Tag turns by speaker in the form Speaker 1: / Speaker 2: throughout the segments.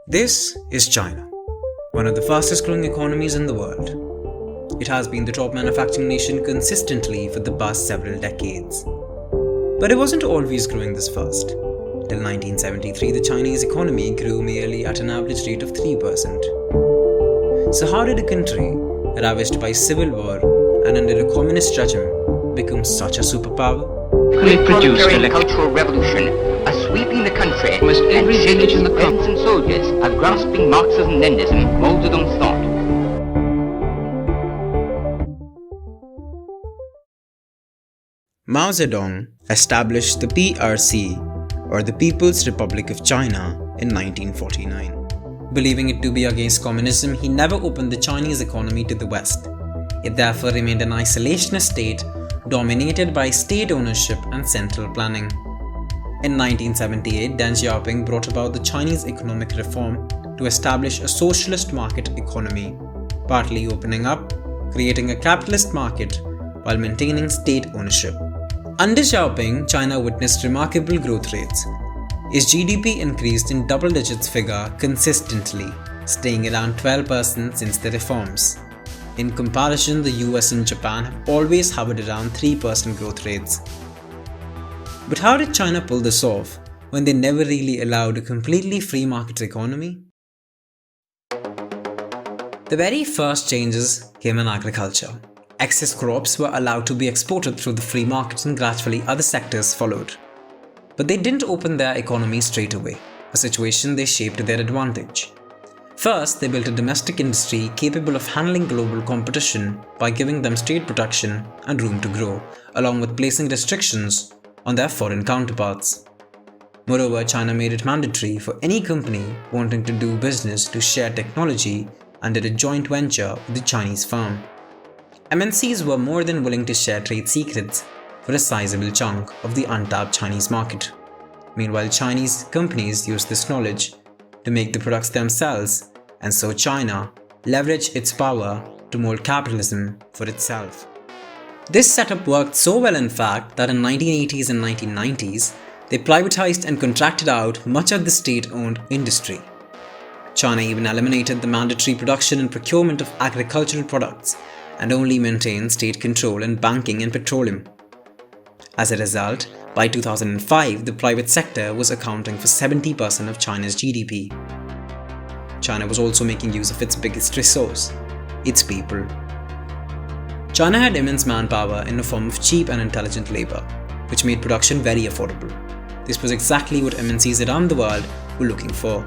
Speaker 1: This is China, one of the fastest growing economies in the world. It has been the top manufacturing nation consistently for the past several decades. But it wasn't always growing this fast. Till 1973, the Chinese economy grew merely at an average rate of 3%. So how did a country ravaged by civil war and under a communist regime become such a superpower?
Speaker 2: We produced a cultural revolution, sweeping the country,
Speaker 3: almost every village in the
Speaker 2: country. And soldiers are grasping Marxism-Leninism molded on thought.
Speaker 1: Mao Zedong established the PRC, or the People's Republic of China, in 1949. Believing it to be against communism, he never opened the Chinese economy to the West. It therefore remained an isolationist state dominated by state ownership and central planning. In 1978, Deng Xiaoping brought about the Chinese economic reform to establish a socialist market economy, partly opening up, creating a capitalist market while maintaining state ownership. Under Xiaoping, China witnessed remarkable growth rates. Its GDP increased in double digits figure consistently, staying around 12% since the reforms. In comparison, the US and Japan have always hovered around 3% growth rates. But how did China pull this off when they never really allowed a completely free market economy? The very first changes came in agriculture. Excess crops were allowed to be exported through the free market and gradually other sectors followed. But they didn't open their economy straight away, a situation they shaped to their advantage. First, they built a domestic industry capable of handling global competition by giving them state protection and room to grow, along with placing restrictions on their foreign counterparts. Moreover, China made it mandatory for any company wanting to do business to share technology under a joint venture with the Chinese firm. MNCs were more than willing to share trade secrets for a sizable chunk of the untapped Chinese market. Meanwhile, Chinese companies used this knowledge to make the products themselves, and so China leveraged its power to mold capitalism for itself. This setup worked so well, in fact, that in 1980s and 1990s, they privatized and contracted out much of the state-owned industry. China even eliminated the mandatory production and procurement of agricultural products and only maintained state control in banking and petroleum. As a result, by 2005, the private sector was accounting for 70% of China's GDP. China was also making use of its biggest resource, its people. China had immense manpower in the form of cheap and intelligent labor, which made production very affordable. This was exactly what MNCs around the world were looking for.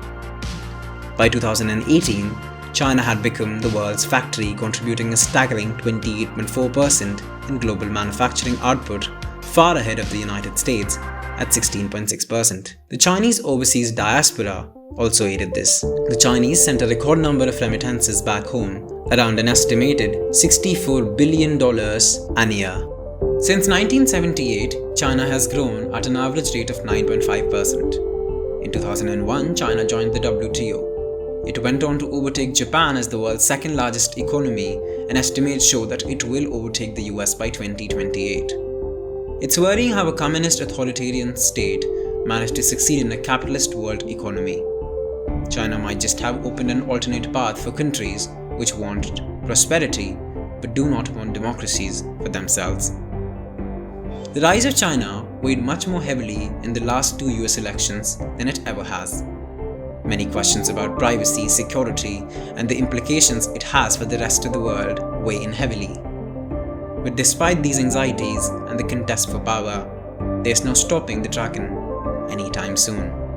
Speaker 1: By 2018, China had become the world's factory, contributing a staggering 28.4% in global manufacturing output, far ahead of the United States at 16.6%. The Chinese overseas diaspora also aided this. The Chinese sent a record number of remittances back home, around an estimated $64 billion an year. Since 1978, China has grown at an average rate of 9.5%. In 2001, China joined the WTO. It went on to overtake Japan as the world's second largest economy, and estimates show that it will overtake the US by 2028. It's worrying how a communist authoritarian state managed to succeed in a capitalist world economy. China might just have opened an alternate path for countries which want prosperity but do not want democracies for themselves. The rise of China weighed much more heavily in the last two US elections than it ever has. Many questions about privacy, security, and the implications it has for the rest of the world weigh in heavily. But despite these anxieties and the contest for power, there's no stopping the dragon anytime soon.